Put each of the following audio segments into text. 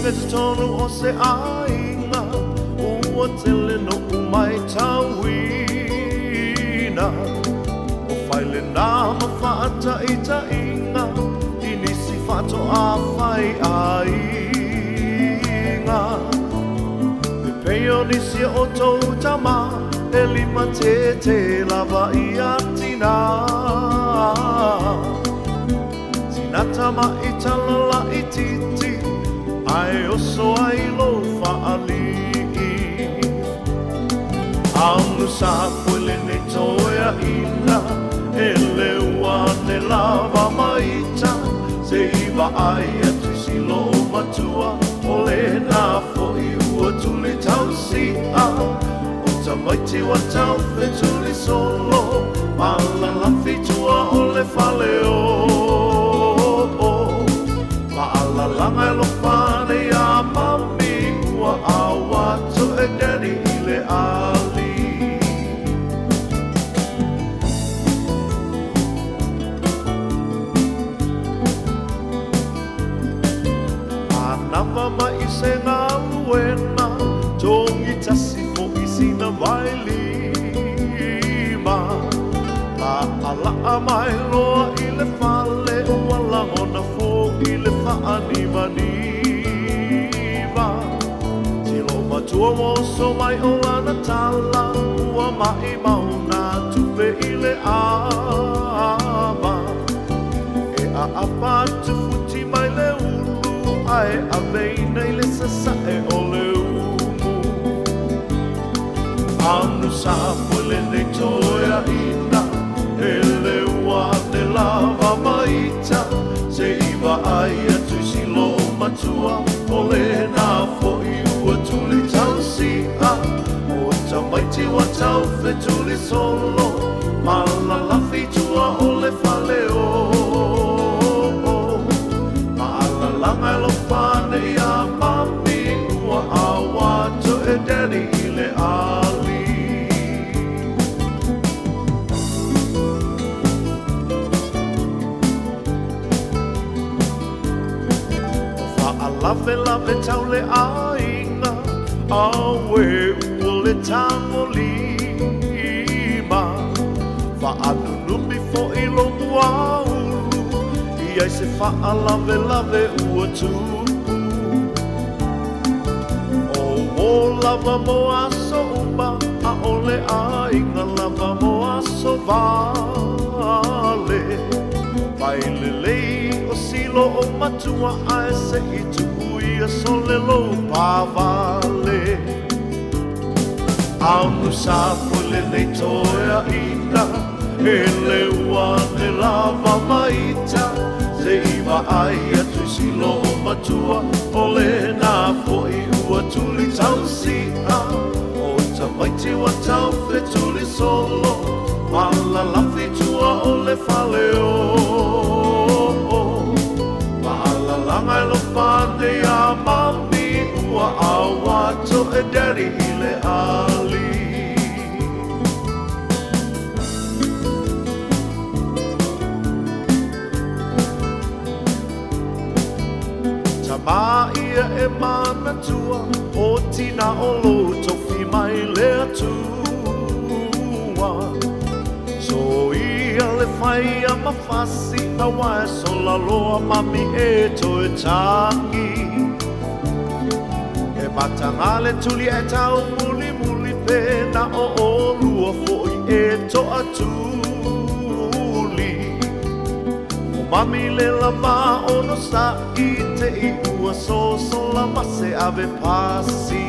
me te tonu o se ainga ua tele no umai tauina o whaile nā mawhaata I ta inga I nisi whato a whai ainga me peo nisi o tau tama e lima te lava I atina Tama I talala I titi Ai oso ai lo whaali Aunu sa puele ne toia ina E leua ne lava maita Se iwa ai atu si lo matua O le na fo I ua tuli tau si a O tamaiti wa tau fe tuli solo Malala fitua o le faleo Langa lo pane a mami ua awa to e daddy I le ali Anava ma I se ngā luena Tongi tasi fo I sina vai lima La ala a mai loa I le fale ua langona fo I le whaaniwa niwa Tilo matua mo so mai o ana tala Ua mai mauna tupe I le ama E a apa tu futi mai le ulu Ai a veina I le sasae o le umu Anu sa pule nei toia ina E le ua ne lava maita Se iwa ai atu si lo matua O le nā fo I ua tuli tau si a O tamaiti wa tau fe tuli solo Malala fitua o le faleo Maalala lo pane I a mami Ua awa to e daddy I le ali Lave tau le ainga Awe ua le tango lima Whaanunumi fo I lo muaulu Iai se lave ua tupu O lava mo aso uma A ole ainga lava mo aso vale Waile lei o silo o matua Ae se I tuia sole lo pavale Aunu sa pule nei toia ina E leua ne lava maita Se iwa ai atu silo o matua O le nā fo I ua tuli tau si a O tamaiti wa tau fe tuli solo Malala fitua o le faleo Langa lo pane a mami ua awa to e daddy I le ali Tama ia e mana tua O tina o lo tofi mai le atua So ia le fai a mawhasi A wae so la loa mami e toe tangi E matanga le tuli e tau muli muli Pena o lua foi e toa tuli O mami le lama o no sa I te I ua so la mase ave pasi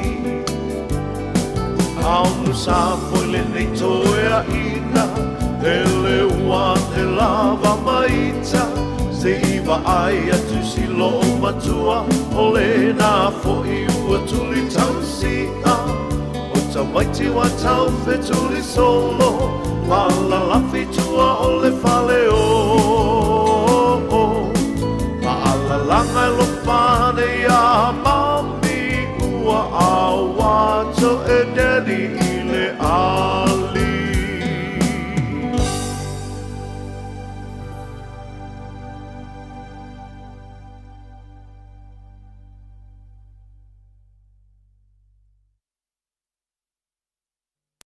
Aunu sa foile nei toea ina Ele ua te lava maita Se iwa ai atu si lo matua O le nā fo I ua tuli tau si a O tamaiti wa tau fe tuli solo Malala fitua o le faleo Maalala lo pane a mami Ua awa to e daddy